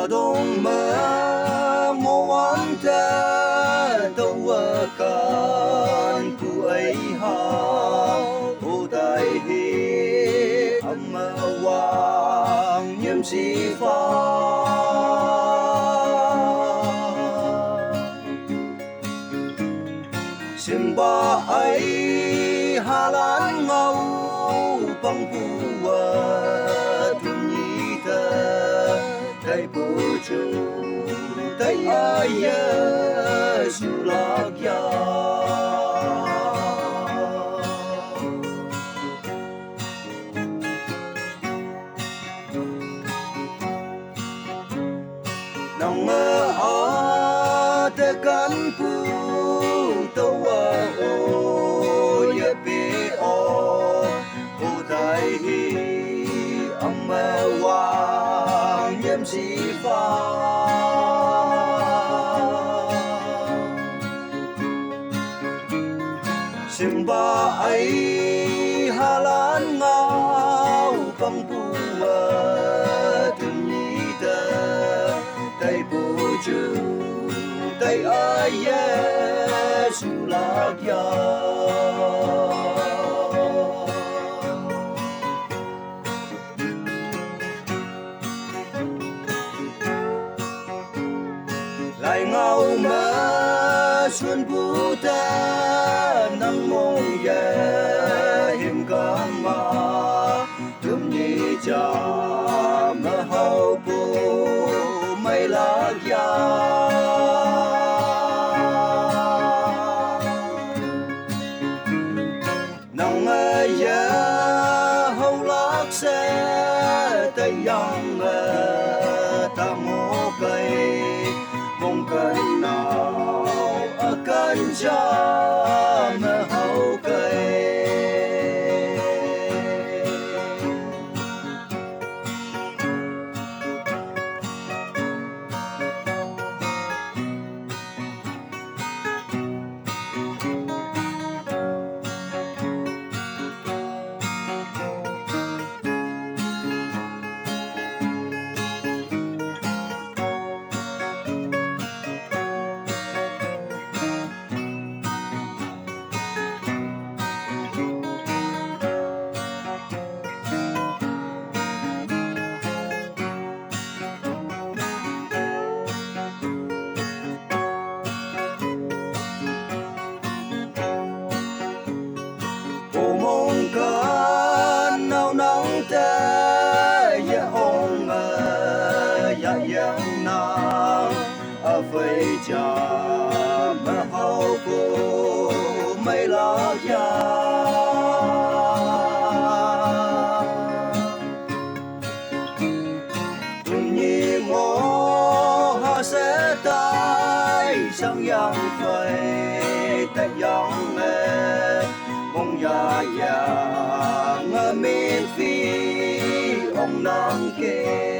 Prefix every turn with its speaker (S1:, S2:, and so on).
S1: đông mơ mô ăn ta đâu kan ku ai ha ô đại hi âm wang nhâm si pha sim ba ai hà lan ngâu băng bùa tum nhi ta tay bù chu tay ai su lạc ya nong a te kan pu to wa o ye pe o dai hi amma wa nhâm si pha sim ba ai hà lan ngao băng bùa tum nhi ta tay bù chu tay ai su lạc ya lại ngao mơ xuân bu ta nắng mông ye hiểm cam ma tum nhi cha mơ hậu bu mây lạc ya nắng ye hậu lạc sẽ tay yang ta mô cây mong cần nào ở cần cha mơ hậu cây kan nau nang ta ya ong ya yang na a phai cha ma hau ko mai la ya tum nhi mo ha sẽ tai sang yang phai ta yang mong ya ngơ miên phi ông nắng kề